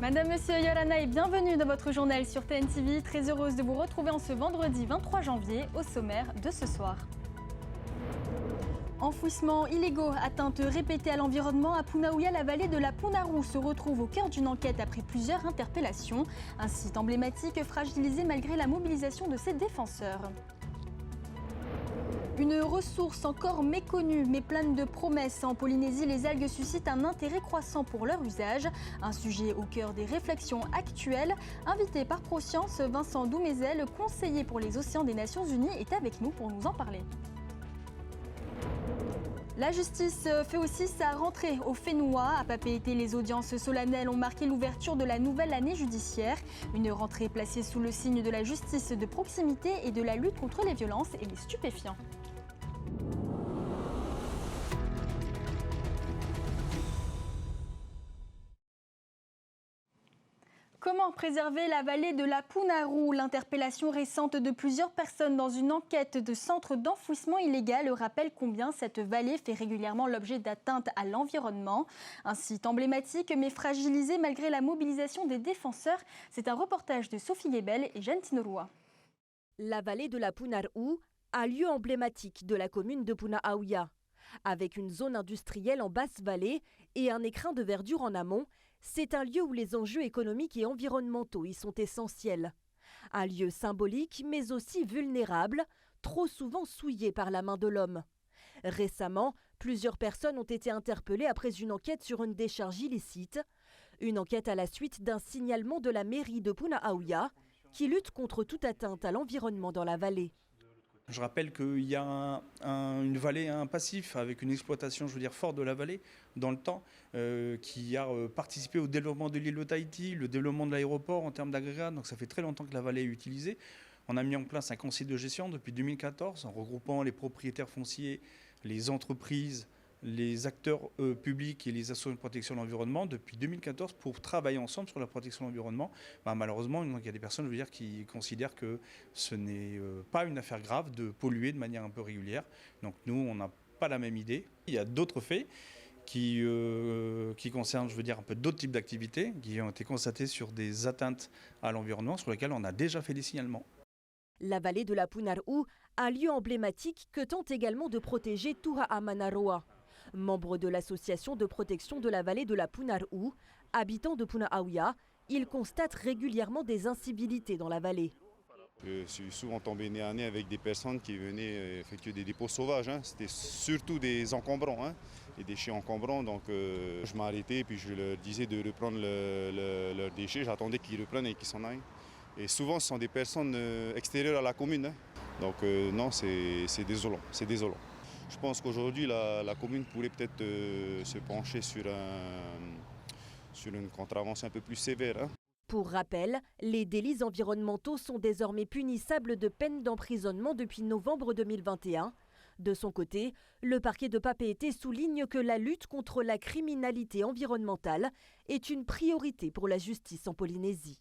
Madame, Monsieur, Yorana et bienvenue dans votre journal sur TNTV. Très heureuse de vous retrouver en ce vendredi 23 janvier au sommaire de ce soir. Enfouissements illégaux, atteintes répétées à l'environnement à Punaouia, la vallée de la Punarou se retrouve au cœur d'une enquête après plusieurs interpellations. Un site emblématique fragilisé malgré la mobilisation de ses défenseurs. Une ressource encore méconnue mais pleine de promesses. En Polynésie, les algues suscitent un intérêt croissant pour leur usage. Un sujet au cœur des réflexions actuelles. Invité par ProScience, Vincent Doumézel, conseiller pour les océans des Nations Unies, est avec nous pour nous en parler. La justice fait aussi sa rentrée au Fénois. À Papeete, les audiences solennelles ont marqué l'ouverture de la nouvelle année judiciaire. Une rentrée placée sous le signe de la justice de proximité et de la lutte contre les violences et les stupéfiants. Comment préserver la vallée de la Punarou? L'interpellation récente de plusieurs personnes dans une enquête de centre d'enfouissement illégal rappelle combien cette vallée fait régulièrement l'objet d'atteintes à l'environnement. Un site emblématique mais fragilisé malgré la mobilisation des défenseurs. C'est un reportage de Sophie Gebel et Jeanne Tinoroa. La vallée de la Punarou, un lieu emblématique de la commune de Punaouia. Avec une zone industrielle en basse vallée et un écrin de verdure en amont, c'est un lieu où les enjeux économiques et environnementaux y sont essentiels. Un lieu symbolique mais aussi vulnérable, trop souvent souillé par la main de l'homme. Récemment, plusieurs personnes ont été interpellées après une enquête sur une décharge illicite. Une enquête à la suite d'un signalement de la mairie de Punaouia qui lutte contre toute atteinte à l'environnement dans la vallée. Je rappelle qu'il y a une vallée, un passif avec une exploitation, forte de la vallée dans le temps, qui a participé au développement de l'île de Tahiti, le développement de l'aéroport en termes d'agrégats. Donc ça fait très longtemps que la vallée est utilisée. On a mis en place un conseil de gestion depuis 2014 en regroupant les propriétaires fonciers, les entreprises, les acteurs publics et les associations de protection de l'environnement depuis 2014 pour travailler ensemble sur la protection de l'environnement. Malheureusement, il y a des personnes qui considèrent que ce n'est pas une affaire grave de polluer de manière un peu régulière. Donc nous, on n'a pas la même idée. Il y a d'autres faits qui concernent un peu d'autres types d'activités qui ont été constatés sur des atteintes à l'environnement sur lesquelles on a déjà fait des signalements. La vallée de la Punarou, un lieu emblématique que tente également de protéger Tuha'a Manaroa. Membre de l'association de protection de la vallée de la Punarou, habitant de Punaouia, il constate régulièrement des incivilités dans la vallée. Je suis souvent tombé nez à nez avec des personnes qui venaient effectuer des dépôts sauvages. C'était surtout des encombrants, des déchets encombrants. Donc je m'arrêtais et puis je leur disais de reprendre leurs déchets. J'attendais qu'ils reprennent et qu'ils s'en aillent. Et souvent ce sont des personnes extérieures à la commune. Donc non, c'est désolant. C'est désolant. Je pense qu'aujourd'hui, la commune pourrait peut-être se pencher sur une contravention un peu plus sévère. Pour rappel, les délits environnementaux sont désormais punissables de peine d'emprisonnement depuis novembre 2021. De son côté, le parquet de Papeete souligne que la lutte contre la criminalité environnementale est une priorité pour la justice en Polynésie.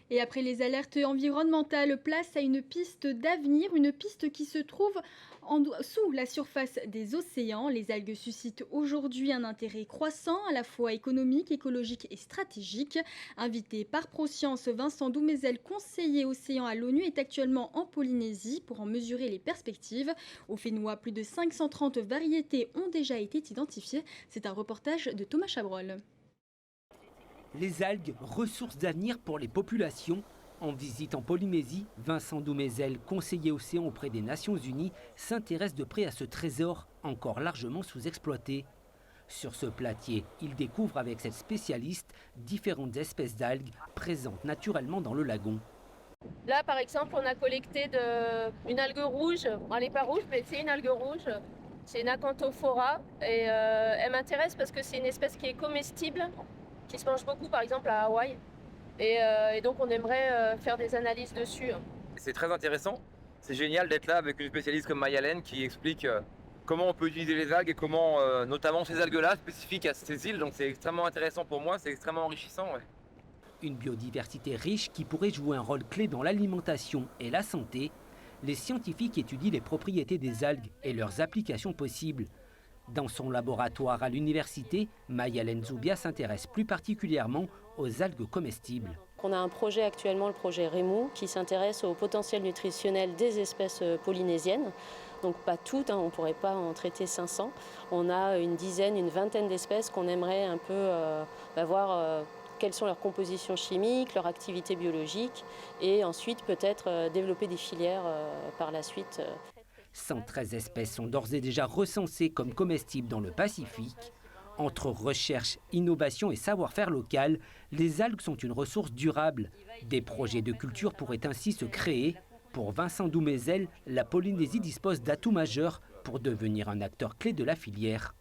Et après les alertes environnementales, place à une piste d'avenir, une piste qui se trouve sous la surface des océans. Les algues suscitent aujourd'hui un intérêt croissant, à la fois économique, écologique et stratégique. Invité par ProScience, Vincent Doumézel, conseiller océan à l'ONU, est actuellement en Polynésie pour en mesurer les perspectives. Au Fénois, plus de 530 variétés ont déjà été identifiées. C'est un reportage de Thomas Chabrol. Les algues, ressources d'avenir pour les populations. En visite en Polynésie, Vincent Doumézel, conseiller océan auprès des Nations Unies, s'intéresse de près à ce trésor encore largement sous-exploité. Sur ce platier, il découvre avec cette spécialiste différentes espèces d'algues présentes naturellement dans le lagon. Là, par exemple, on a collecté une algue rouge. Elle n'est pas rouge, mais c'est une algue rouge. C'est une Acanthophora. Et elle m'intéresse parce que c'est une espèce qui est comestible, qui se mange beaucoup, par exemple, à Hawaï. Et donc, on aimerait faire des analyses dessus. C'est très intéressant. C'est génial d'être là avec une spécialiste comme Mayalène qui explique comment on peut utiliser les algues et comment, notamment ces algues-là, spécifiques à ces îles. Donc, c'est extrêmement intéressant pour moi, c'est extrêmement enrichissant. Ouais. Une biodiversité riche qui pourrait jouer un rôle clé dans l'alimentation et la santé. Les scientifiques étudient les propriétés des algues et leurs applications possibles. Dans son laboratoire à l'université, Mayalène Zoubia s'intéresse plus particulièrement aux algues comestibles. On a un projet actuellement, le projet REMU, qui s'intéresse au potentiel nutritionnel des espèces polynésiennes. Donc pas toutes, on ne pourrait pas en traiter 500. On a une dizaine, une vingtaine d'espèces qu'on aimerait un peu voir quelles sont leurs compositions chimiques, leur activité biologique, et ensuite peut-être développer des filières par la suite. 113 espèces sont d'ores et déjà recensées comme comestibles dans le Pacifique. Entre recherche, innovation et savoir-faire local, les algues sont une ressource durable. Des projets de culture pourraient ainsi se créer. Pour Vincent Doumézel, la Polynésie dispose d'atouts majeurs pour devenir un acteur clé de la filière.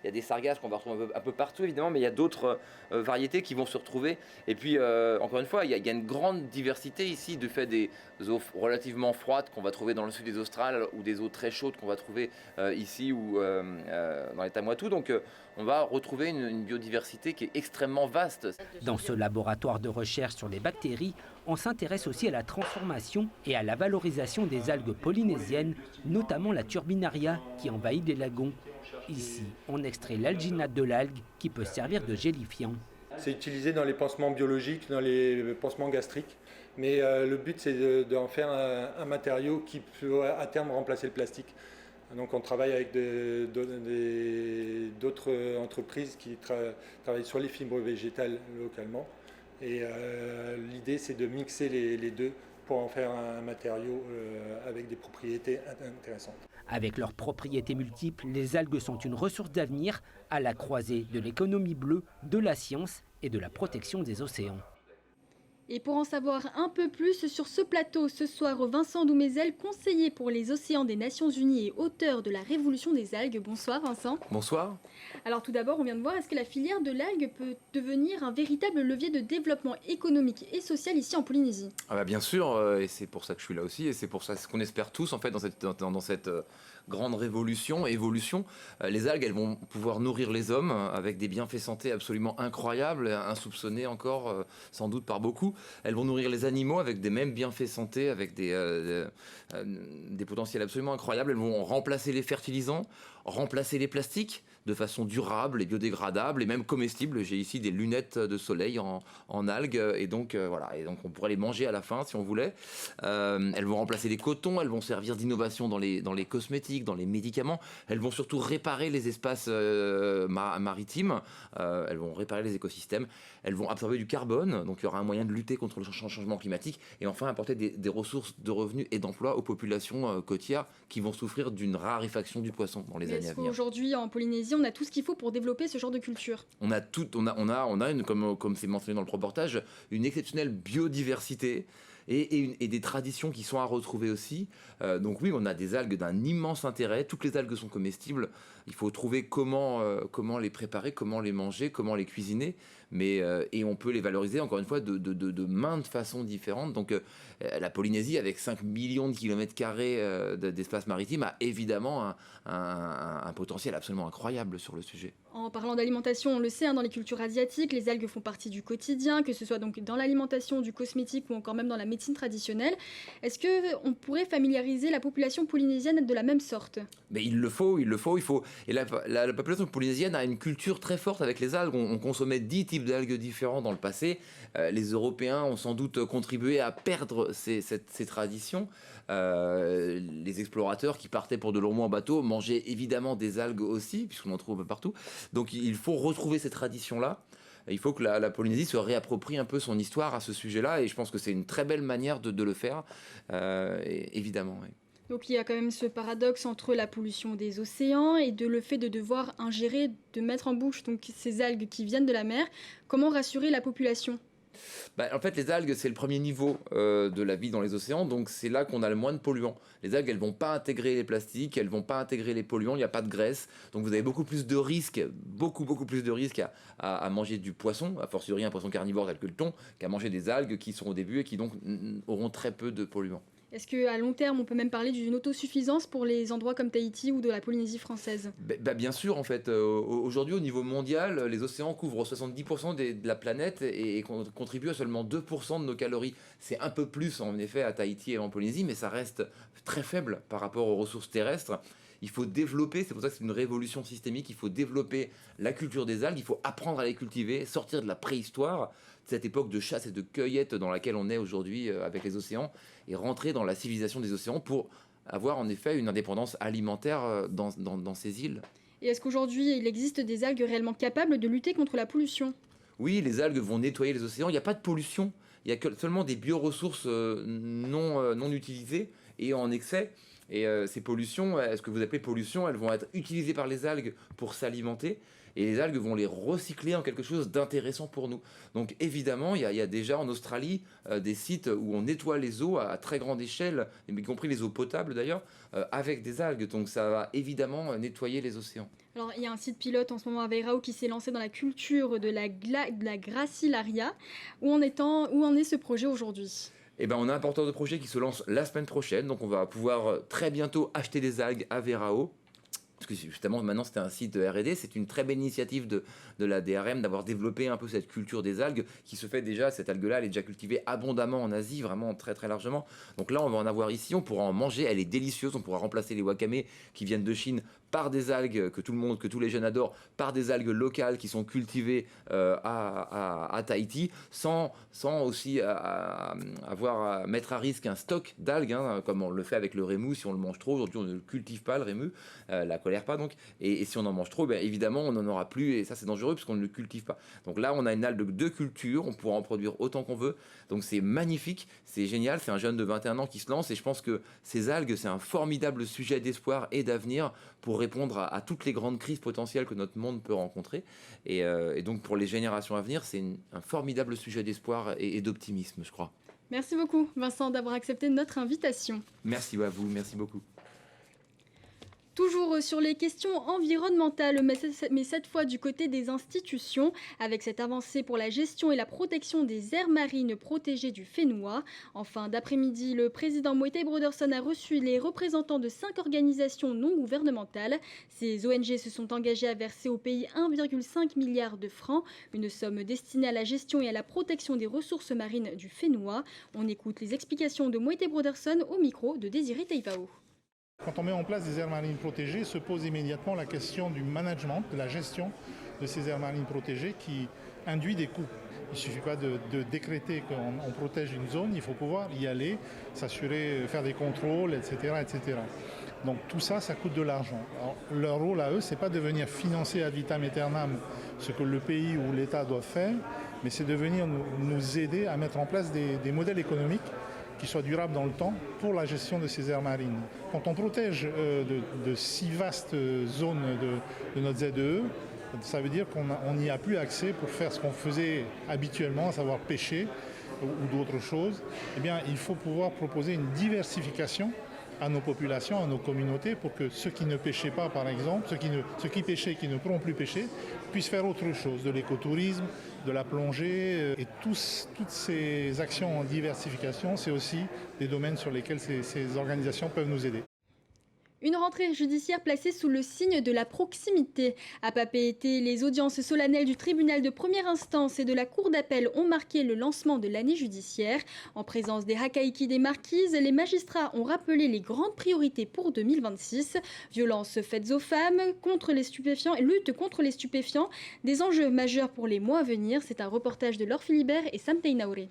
Il y a des sargasses qu'on va retrouver un peu partout évidemment, mais il y a d'autres variétés qui vont se retrouver. Et puis encore une fois, il y a une grande diversité ici du fait des eaux relativement froides qu'on va trouver dans le sud des Australes ou des eaux très chaudes qu'on va trouver ici ou dans les Tuamotu. Donc on va retrouver une biodiversité qui est extrêmement vaste. Dans ce laboratoire de recherche sur les bactéries, on s'intéresse aussi à la transformation et à la valorisation des algues polynésiennes, notamment la turbinaria qui envahit les lagons. Ici, on extrait l'alginate de l'algue qui peut servir de gélifiant. C'est utilisé dans les pansements biologiques, dans les pansements gastriques. Mais le but, c'est d'en faire un matériau qui peut à terme remplacer le plastique. Donc on travaille avec d'autres entreprises qui travaillent sur les fibres végétales localement. Et l'idée, c'est de mixer les deux pour en faire un matériau avec des propriétés intéressantes. Avec leurs propriétés multiples, les algues sont une ressource d'avenir à la croisée de l'économie bleue, de la science et de la protection des océans. Et pour en savoir un peu plus sur ce plateau, ce soir, Vincent Doumézel, conseiller pour les océans des Nations Unies et auteur de la Révolution des algues. Bonsoir Vincent. Bonsoir. Alors tout d'abord, on vient de voir, est-ce que la filière de l'algue peut devenir un véritable levier de développement économique et social ici en Polynésie ? Bien sûr, et c'est pour ça que je suis là aussi, et c'est pour ça qu'on espère tous en fait dans cette grande évolution. Les algues, elles vont pouvoir nourrir les hommes avec des bienfaits santé absolument incroyables, insoupçonnés encore sans doute par beaucoup. Elles vont nourrir les animaux avec des mêmes bienfaits santé, avec des potentiels absolument incroyables. Elles vont remplacer les fertilisants, remplacer les plastiques de façon durable et biodégradable et même comestible. J'ai ici des lunettes de soleil en algues et donc on pourrait les manger à la fin si on voulait. Elles vont remplacer les cotons, elles vont servir d'innovation dans les cosmétiques, dans les médicaments. Elles vont surtout réparer les espaces maritimes, elles vont réparer les écosystèmes, elles vont absorber du carbone, donc il y aura un moyen de lutter contre le changement climatique et enfin apporter des ressources de revenus et d'emplois aux populations côtières qui vont souffrir d'une raréfaction du poisson dans les années à venir. Aujourd'hui en Polynésie, on a tout ce qu'il faut pour développer ce genre de culture. On a comme c'est mentionné dans le reportage, une exceptionnelle biodiversité et des traditions qui sont à retrouver aussi. Donc oui, on a des algues d'un immense intérêt. Toutes les algues sont comestibles. Il faut trouver comment les préparer, comment les manger, comment les cuisiner. Et on peut les valoriser, encore une fois, de maintes façons différentes. Donc la Polynésie, avec 5 millions de kilomètres carrés d'espace maritime, a évidemment un potentiel absolument incroyable sur le sujet. En parlant d'alimentation, on le sait, dans les cultures asiatiques, les algues font partie du quotidien, que ce soit donc dans l'alimentation, du cosmétique ou encore même dans la médecine traditionnelle. Est-ce qu'on pourrait familiariser la population polynésienne de la même sorte ? Mais il faut. Et la population polynésienne a une culture très forte avec les algues. On consommait 10 types d'algues différents dans le passé. Les Européens ont sans doute contribué à perdre ces traditions. Les explorateurs qui partaient pour de longs mois en bateau mangeaient évidemment des algues aussi, puisqu'on en trouve un peu partout. Donc il faut retrouver ces traditions-là. Il faut que la Polynésie se réapproprie un peu son histoire à ce sujet-là, et je pense que c'est une très belle manière de le faire, évidemment. Oui. Donc il y a quand même ce paradoxe entre la pollution des océans et le fait de devoir ingérer, de mettre en bouche donc, ces algues qui viennent de la mer. Comment rassurer la population ? En fait, les algues, c'est le premier niveau de la vie dans les océans, donc c'est là qu'on a le moins de polluants. Les algues, elles vont pas intégrer les plastiques, elles vont pas intégrer les polluants, il n'y a pas de graisse, donc vous avez beaucoup plus de risques, beaucoup plus de risques à manger du poisson, a fortiori un poisson carnivore tel que le thon, qu'à manger des algues qui sont au début et qui donc auront très peu de polluants. Est-ce qu'à long terme, on peut même parler d'une autosuffisance pour les endroits comme Tahiti ou de la Polynésie française ? Bien sûr, en fait. Aujourd'hui, au niveau mondial, les océans couvrent 70% de la planète et contribuent à seulement 2% de nos calories. C'est un peu plus, en effet, à Tahiti et en Polynésie, mais ça reste très faible par rapport aux ressources terrestres. Il faut développer, c'est pour ça que c'est une révolution systémique, il faut développer la culture des algues, il faut apprendre à les cultiver, sortir de la préhistoire, de cette époque de chasse et de cueillette dans laquelle on est aujourd'hui avec les océans, et rentrer dans la civilisation des océans pour avoir en effet une indépendance alimentaire dans ces îles. Et est-ce qu'aujourd'hui, il existe des algues réellement capables de lutter contre la pollution ? Oui, les algues vont nettoyer les océans, il n'y a pas de pollution, il y a seulement des bioressources non utilisées et en excès. Et ces pollutions, ce que vous appelez pollution, elles vont être utilisées par les algues pour s'alimenter. Et les algues vont les recycler en quelque chose d'intéressant pour nous. Donc évidemment, il y a déjà en Australie des sites où on nettoie les eaux à très grande échelle, y compris les eaux potables d'ailleurs, avec des algues. Donc ça va évidemment nettoyer les océans. Alors, il y a un site pilote en ce moment à Veirao qui s'est lancé dans la culture de la gracilaria. Où en est ce projet aujourd'hui ? Eh ben, on a un porteur de projet qui se lance la semaine prochaine. Donc on va pouvoir très bientôt acheter des algues à Veirao. Parce que justement, maintenant, c'était un site de R&D. C'est une très belle initiative de la DRM d'avoir développé un peu cette culture des algues qui se fait déjà. Cette algue-là, elle est déjà cultivée abondamment en Asie, vraiment très très largement. Donc là, on va en avoir ici. On pourra en manger. Elle est délicieuse. On pourra remplacer les wakame qui viennent de Chine par des algues que tous les jeunes adorent, par des algues locales qui sont cultivées à Tahiti, sans aussi avoir à mettre à risque un stock d'algues, comme on le fait avec le rému. Si on le mange trop, aujourd'hui on ne le cultive pas le rému, la colère pas donc, et si on en mange trop, évidemment on n'en aura plus, et ça c'est dangereux puisqu'on ne le cultive pas. Donc là on a une algue de culture, on pourra en produire autant qu'on veut, donc c'est magnifique, c'est génial, c'est un jeune de 21 ans qui se lance, et je pense que ces algues c'est un formidable sujet d'espoir et d'avenir pour répondre à toutes les grandes crises potentielles que notre monde peut rencontrer. Et donc pour les générations à venir, c'est un formidable sujet d'espoir et d'optimisme, je crois. Merci beaucoup, Vincent, d'avoir accepté notre invitation. Merci à vous, merci beaucoup. Toujours sur les questions environnementales, mais cette fois du côté des institutions, avec cette avancée pour la gestion et la protection des aires marines protégées du Fénois. En fin d'après-midi, le président Moïse Broderson a reçu les représentants de 5 organisations non gouvernementales. Ces ONG se sont engagées à verser au pays 1,5 milliard de francs, une somme destinée à la gestion et à la protection des ressources marines du Fénois. On écoute les explications de Moïse Broderson au micro de Désiré Teivao. Quand on met en place des aires marines protégées, se pose immédiatement la question du management, de la gestion de ces aires marines protégées qui induit des coûts. Il ne suffit pas de décréter qu'on protège une zone, il faut pouvoir y aller, s'assurer, faire des contrôles, etc., etc. Donc tout ça, ça coûte de l'argent. Alors, leur rôle à eux, ce n'est pas de venir financer ad vitam aeternam ce que le pays ou l'État doit faire, mais c'est de venir nous aider à mettre en place des modèles économiques qui soient durables dans le temps pour la gestion de ces aires marines. Quand on protège de si vastes zones de notre ZEE, ça veut dire qu'on n'y a plus accès pour faire ce qu'on faisait habituellement, à savoir pêcher ou d'autres choses. Eh bien, il faut pouvoir proposer une diversification à nos populations, à nos communautés, pour que ceux qui ne pêchaient pas, par exemple, ceux qui pêchaient et qui ne pourront plus pêcher, puissent faire autre chose, de l'écotourisme, de la plongée. Et toutes ces actions en diversification, c'est aussi des domaines sur lesquels ces organisations peuvent nous aider. Une rentrée judiciaire placée sous le signe de la proximité. À Papeete, les audiences solennelles du tribunal de première instance et de la cour d'appel ont marqué le lancement de l'année judiciaire. En présence des Hakaiki des Marquises, les magistrats ont rappelé les grandes priorités pour 2026. Violences faites aux femmes, contre les stupéfiants et lutte contre les stupéfiants. Des enjeux majeurs pour les mois à venir. C'est un reportage de Laure Philibert et Sam Teinaouré.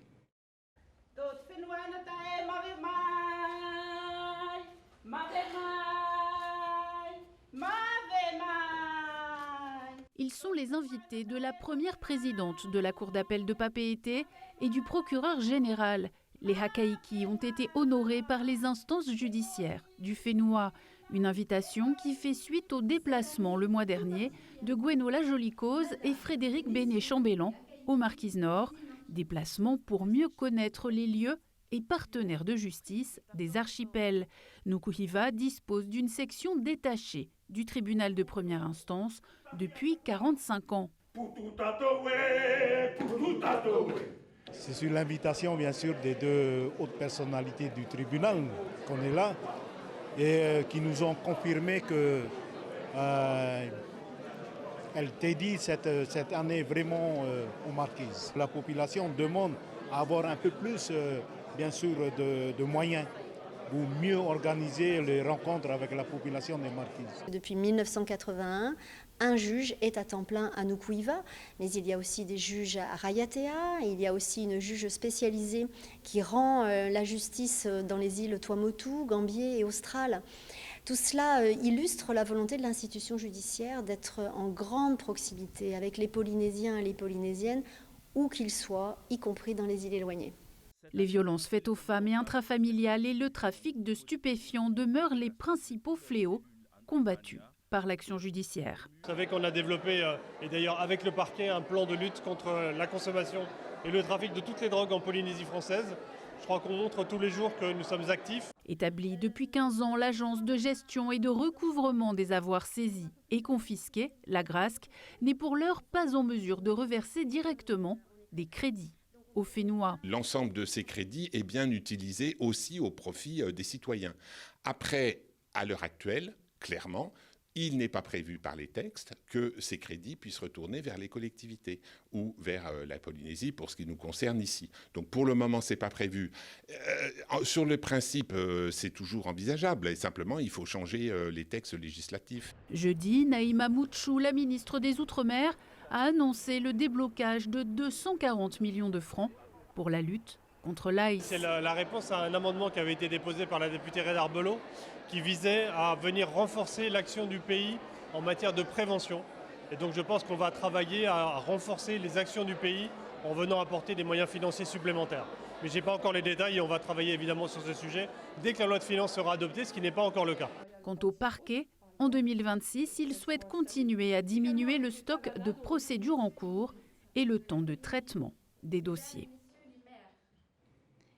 Ils sont les invités de la première présidente de la cour d'appel de Papeete et du procureur général. Les Hakaiki ont été honorés par les instances judiciaires du Fénois. Une invitation qui fait suite au déplacement le mois dernier de Gwenola Jolicose et Frédéric Bénet-Chambellan aux Marquises Nord. Déplacement pour mieux connaître les lieux et partenaires de justice des archipels. Nukuhiva dispose d'une section détachée du tribunal de première instance depuis 45 ans. C'est sur l'invitation, bien sûr, des 2 hautes personnalités du tribunal qu'on est là et qui nous ont confirmé que elle t'aidit cette année vraiment aux Marquises. La population demande à avoir un peu plus, bien sûr, de moyens ou mieux organiser les rencontres avec la population des Marquises. Depuis 1981, un juge est à temps plein à Nukuiva, mais il y a aussi des juges à Rayatea, il y a aussi une juge spécialisée qui rend la justice dans les îles Tuamotu, Gambier et Austral. Tout cela illustre la volonté de l'institution judiciaire d'être en grande proximité avec les Polynésiens et les Polynésiennes, où qu'ils soient, y compris dans les îles éloignées. Les violences faites aux femmes et intrafamiliales et le trafic de stupéfiants demeurent les principaux fléaux combattus par l'action judiciaire. Vous savez qu'on a développé, et d'ailleurs avec le parquet, un plan de lutte contre la consommation et le trafic de toutes les drogues en Polynésie française. Je crois qu'on montre tous les jours que nous sommes actifs. Établie depuis 15 ans, l'agence de gestion et de recouvrement des avoirs saisis et confisqués, la GRASC, n'est pour l'heure pas en mesure de reverser directement des crédits aux Fénois. L'ensemble de ces crédits est bien utilisé aussi au profit des citoyens. Après, à l'heure actuelle, clairement, il n'est pas prévu par les textes que ces crédits puissent retourner vers les collectivités ou vers la Polynésie pour ce qui nous concerne ici. Donc pour le moment, ce n'est pas prévu. Sur le principe, c'est toujours envisageable et simplement, il faut changer les textes législatifs. Jeudi, Naïma Mouchou, la ministre des Outre-mer, a annoncé le déblocage de 240 millions de francs pour la lutte contre l'AIS. C'est la réponse à un amendement qui avait été déposé par la députée Red Arbelot qui visait à venir renforcer l'action du pays en matière de prévention. Et donc je pense qu'on va travailler à renforcer les actions du pays en venant apporter des moyens financiers supplémentaires. Mais je n'ai pas encore les détails et on va travailler évidemment sur ce sujet dès que la loi de finances sera adoptée, ce qui n'est pas encore le cas. Quant au parquet, en 2026, il souhaite continuer à diminuer le stock de procédures en cours et le temps de traitement des dossiers.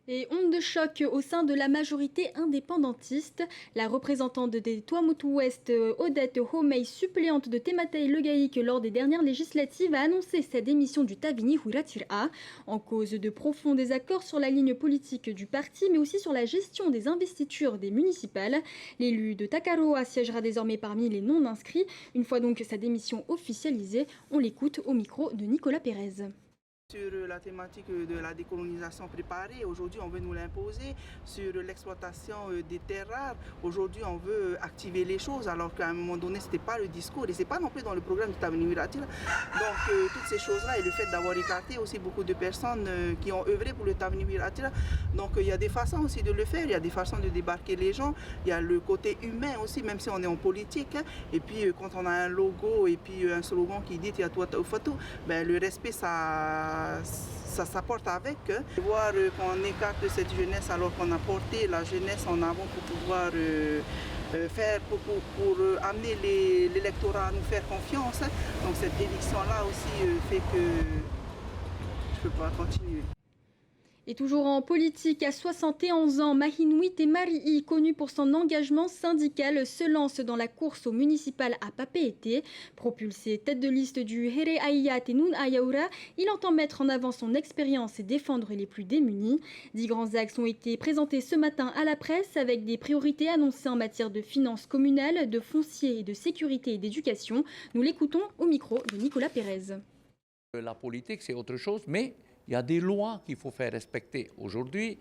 Et onde de choc au sein de la majorité indépendantiste. La représentante des Tuamotu Ouest, Odette Homei, suppléante de Tematei Legaïque lors des dernières législatives, a annoncé sa démission du Tavini Huiratira en cause de profonds désaccords sur la ligne politique du parti, mais aussi sur la gestion des investitures des municipales. L'élu de Takaroa siégera désormais parmi les non-inscrits. Une fois donc sa démission officialisée, on l'écoute au micro de Nicolas Pérez. Sur la thématique de la décolonisation préparée, aujourd'hui on veut nous l'imposer. Sur l'exploitation des terres rares, aujourd'hui on veut activer les choses alors qu'à un moment donné ce n'était pas le discours et ce n'est pas non plus dans le programme du Tavini Huiratira. Donc toutes ces choses-là et le fait d'avoir écarté aussi beaucoup de personnes qui ont œuvré pour le Tavini Huiratira. Donc il y a des façons aussi de le faire, il y a des façons de débarquer les gens, il y a le côté humain aussi, même si on est en politique. Et puis quand on a un logo et puis un slogan qui dit Tiatua Taufatu, ben, le respect ça s'apporte avec. Voir qu'on écarte cette jeunesse alors qu'on a porté la jeunesse en avant pour pouvoir faire, pour amener l'électorat à nous faire confiance. Donc cette élection-là aussi fait que je ne peux pas continuer. Et toujours en politique, à 71 ans, Mahinuit et Marii, connu pour son engagement syndical, se lance dans la course au municipal à Papeete. Propulsé tête de liste du Here Ayat et Nun Ayaura, il entend mettre en avant son expérience et défendre les plus démunis. 10 grands axes ont été présentés ce matin à la presse avec des priorités annoncées en matière de finances communales, de foncier et de sécurité et d'éducation. Nous l'écoutons au micro de Nicolas Pérez. La politique, c'est autre chose, mais il y a des lois qu'il faut faire respecter. Aujourd'hui,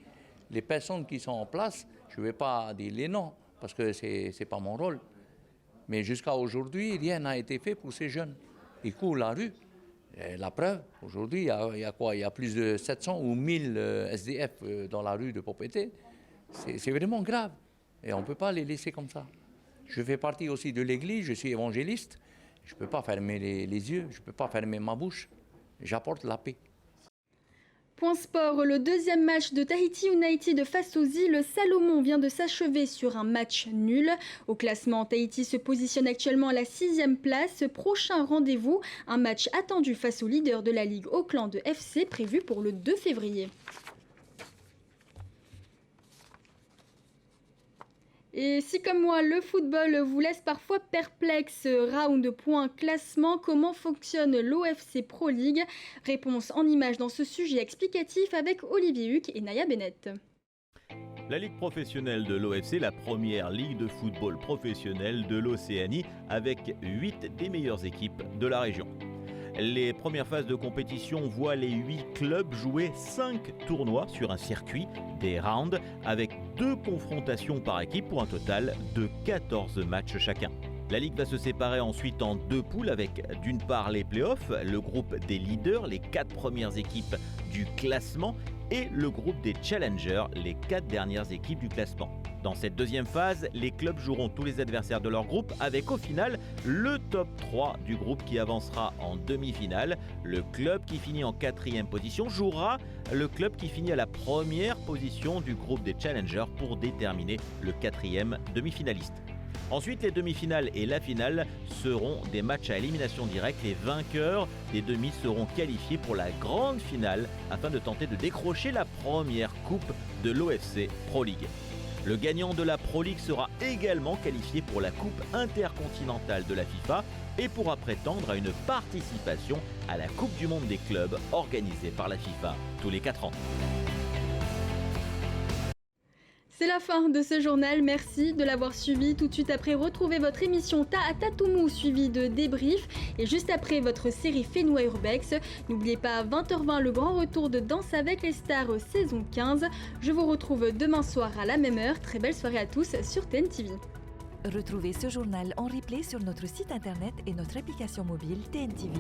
les personnes qui sont en place, je ne vais pas dire les noms, parce que ce n'est pas mon rôle. Mais jusqu'à aujourd'hui, rien n'a été fait pour ces jeunes. Ils courent la rue. Et la preuve, aujourd'hui, il y a quoi? Il y a plus de 700 ou 1000 SDF dans la rue de Papeete. C'est vraiment grave. Et on ne peut pas les laisser comme ça. Je fais partie aussi de l'église, je suis évangéliste. Je ne peux pas fermer les yeux, je ne peux pas fermer ma bouche. J'apporte la paix. Point sport, le deuxième match de Tahiti United face aux îles Salomon vient de s'achever sur un match nul. Au classement, Tahiti se positionne actuellement à la 6e place. Prochain rendez-vous, un match attendu face au leader de la Ligue Auckland FC prévu pour le 2 février. Et si comme moi, le football vous laisse parfois perplexe, round point classement, comment fonctionne l'OFC Pro League? Réponse en images dans ce sujet explicatif avec Olivier Huc et Naya Bennett. La Ligue professionnelle de l'OFC, la première ligue de football professionnelle de l'Océanie avec 8 des meilleures équipes de la région. Les premières phases de compétition voient les 8 clubs jouer 5 tournois sur un circuit, des rounds, avec 2 confrontations par équipe pour un total de 14 matchs chacun. La Ligue va se séparer ensuite en 2 poules avec d'une part les playoffs, le groupe des leaders, les 4 premières équipes du classement, et le groupe des challengers, les 4 dernières équipes du classement. Dans cette deuxième phase, les clubs joueront tous les adversaires de leur groupe avec au final le top 3 du groupe qui avancera en demi-finale. Le club qui finit en 4e position jouera le club qui finit à la première position du groupe des challengers pour déterminer le 4e demi-finaliste. Ensuite, les demi-finales et la finale seront des matchs à élimination directe. Les vainqueurs des demi seront qualifiés pour la grande finale afin de tenter de décrocher la première coupe de l'OFC Pro League. Le gagnant de la Pro League sera également qualifié pour la Coupe intercontinentale de la FIFA et pourra prétendre à une participation à la Coupe du monde des clubs organisée par la FIFA tous les 4 ans. C'est la fin de ce journal, merci de l'avoir suivi. Tout de suite après, retrouvez votre émission Ta à Tatoumou suivie de débrief et juste après votre série Fenwa Urbex. N'oubliez pas à 20h20 le grand retour de Danse avec les stars saison 15. Je vous retrouve demain soir à la même heure. Très belle soirée à tous sur TNTV. Retrouvez ce journal en replay sur notre site internet et notre application mobile TNTV.